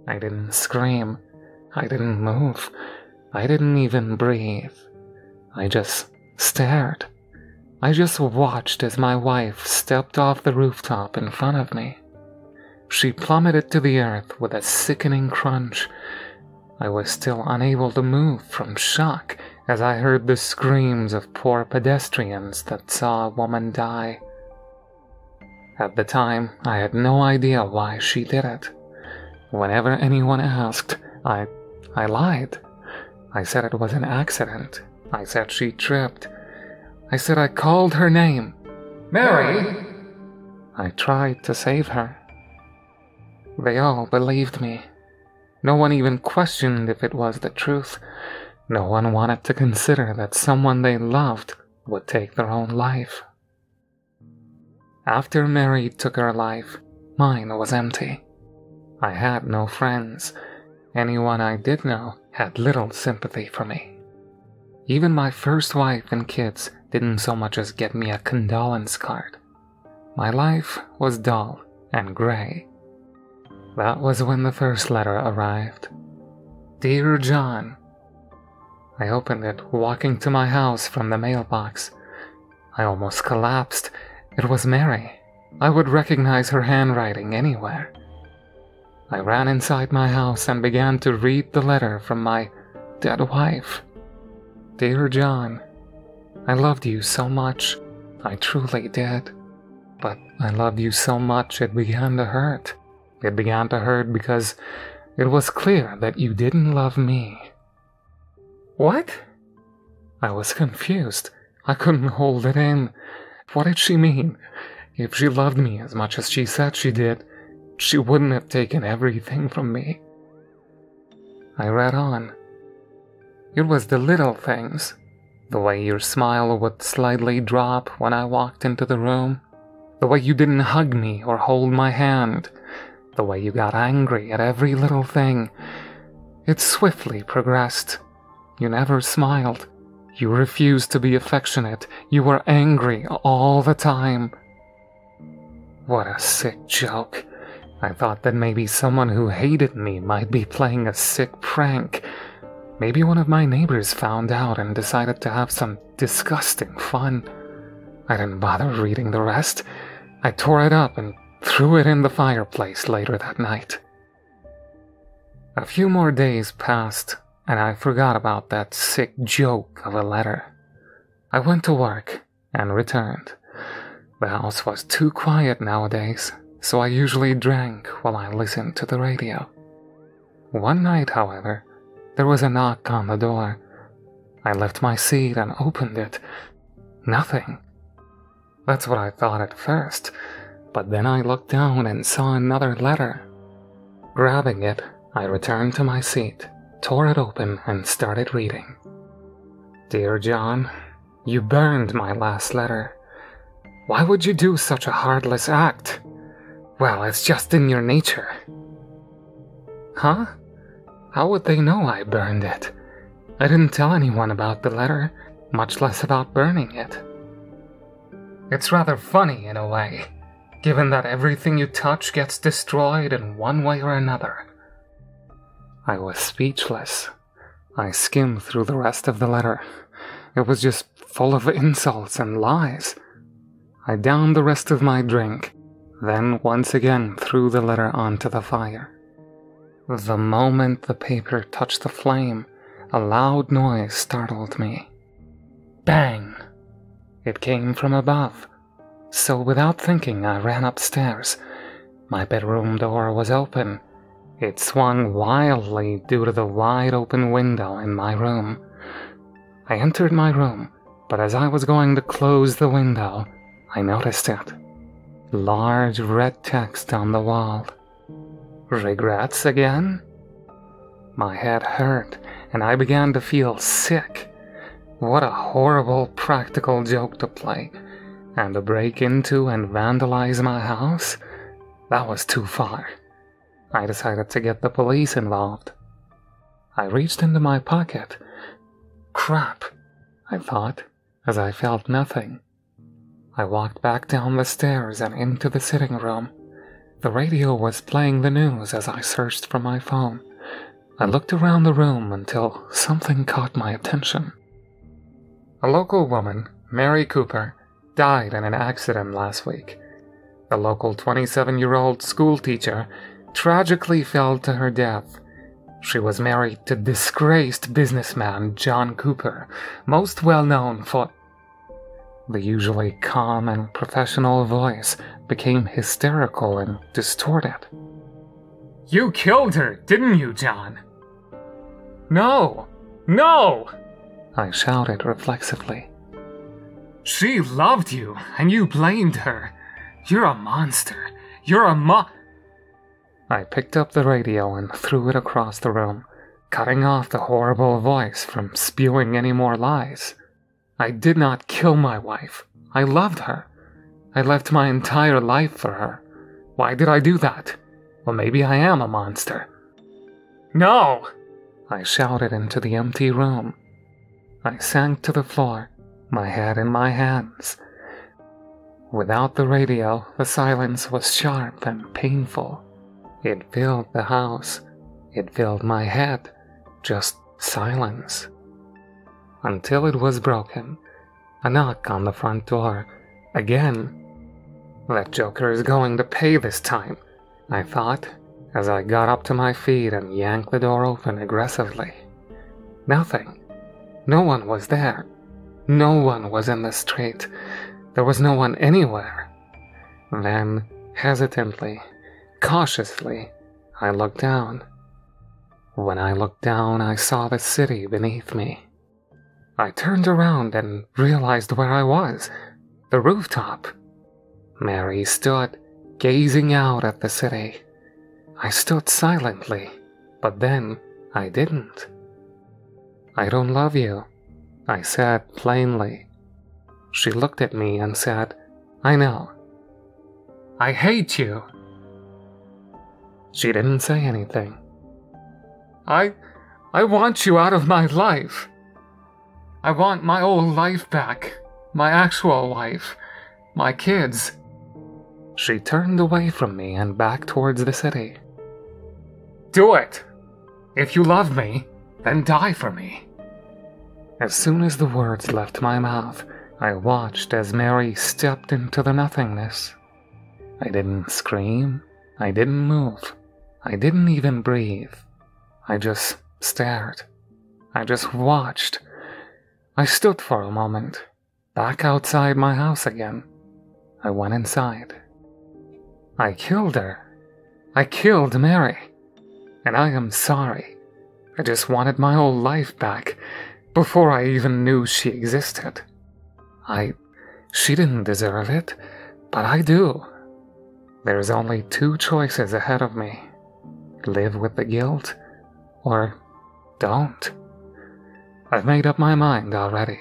I didn't scream. I didn't move. I didn't even breathe. I just stared. I just watched as my wife stepped off the rooftop in front of me. She plummeted to the earth with a sickening crunch. I was still unable to move from shock as I heard the screams of poor pedestrians that saw a woman die. At the time, I had no idea why she did it. Whenever anyone asked, I lied. I said it was an accident. I said she tripped. I said I called her name. Mary! I tried to save her. They all believed me. No one even questioned if it was the truth. No one wanted to consider that someone they loved would take their own life. After Mary took her life, mine was empty. I had no friends. Anyone I did know had little sympathy for me. Even my first wife and kids didn't so much as get me a condolence card. My life was dull and gray. That was when the first letter arrived. Dear John. I opened it, walking to my house from the mailbox. I almost collapsed. It was Mary. I would recognize her handwriting anywhere. I ran inside my house and began to read the letter from my dead wife. Dear John, I loved you so much. I truly did. But I loved you so much it began to hurt. It began to hurt because it was clear that you didn't love me. What? I was confused. I couldn't hold it in. What did she mean? If she loved me as much as she said she did, she wouldn't have taken everything from me. I read on. It was the little things. The way your smile would slightly drop when I walked into the room. The way you didn't hug me or hold my hand. The way you got angry at every little thing. It swiftly progressed. You never smiled. You refused to be affectionate. You were angry all the time. What a sick joke. I thought that maybe someone who hated me might be playing a sick prank. Maybe one of my neighbors found out and decided to have some disgusting fun. I didn't bother reading the rest. I tore it up and threw it in the fireplace later that night. A few more days passed, and I forgot about that sick joke of a letter. I went to work and returned. The house was too quiet nowadays, so I usually drank while I listened to the radio. One night, however, there was a knock on the door. I left my seat and opened it. Nothing. That's what I thought at first, but then I looked down and saw another letter. Grabbing it, I returned to my seat, tore it open, and started reading. Dear John, you burned my last letter. Why would you do such a heartless act? Well, it's just in your nature. Huh? How would they know I burned it? I didn't tell anyone about the letter, much less about burning it. It's rather funny in a way, given that everything you touch gets destroyed in one way or another. I was speechless. I skimmed through the rest of the letter. It was just full of insults and lies. I downed the rest of my drink, then once again threw the letter onto the fire. The moment the paper touched the flame, a loud noise startled me. Bang! It came from above. So without thinking, I ran upstairs. My bedroom door was open. It swung wildly due to the wide open window in my room. I entered my room, but as I was going to close the window, I noticed it. Large red text on the wall. Regrets again? My head hurt, and I began to feel sick. What a horrible practical joke to play. And to break into and vandalize my house? That was too far. I decided to get the police involved. I reached into my pocket. Crap, I thought, as I felt nothing. I walked back down the stairs and into the sitting room. The radio was playing the news as I searched for my phone. I looked around the room until something caught my attention. A local woman, Mary Cooper, died in an accident last week. The local 27-year-old school teacher tragically fell to her death. She was married to disgraced businessman John Cooper, most well known for... The usually calm and professional voice became hysterical and distorted. "You killed her, didn't you, John?" "No! No!" I shouted reflexively. "She loved you, and you blamed her. You're a monster. You're a I picked up the radio and threw it across the room, cutting off the horrible voice from spewing any more lies. I did not kill my wife. I loved her. I left my entire life for her. Why did I do that? Well, maybe I am a monster. No! I shouted into the empty room. I sank to the floor, my head in my hands. Without the radio, the silence was sharp and painful. It filled the house. It filled my head. Just silence. Until it was broken. A knock on the front door. Again. That joker is going to pay this time, I thought, as I got up to my feet and yanked the door open aggressively. Nothing. No one was there. No one was in the street. There was no one anywhere. Then, hesitantly, cautiously, I looked down. When I looked down, I saw the city beneath me. I turned around and realized where I was. The rooftop. Mary stood, gazing out at the city. I stood silently, but then I didn't. "I don't love you," I said plainly. She looked at me and said, "I know." "I hate you." She didn't say anything. I want you out of my life. I want my old life back. My actual life. My kids." She turned away from me and back towards the city. "Do it! If you love me, then die for me." As soon as the words left my mouth, I watched as Mary stepped into the nothingness. I didn't scream. I didn't move. I didn't even breathe. I just stared. I just watched. I stood for a moment, back outside my house again. I went inside. I killed her. I killed Mary. And I am sorry. I just wanted my old life back, before I even knew she existed. She didn't deserve it, but I do. There's only two choices ahead of me. Live with the guilt, or don't. I've made up my mind already.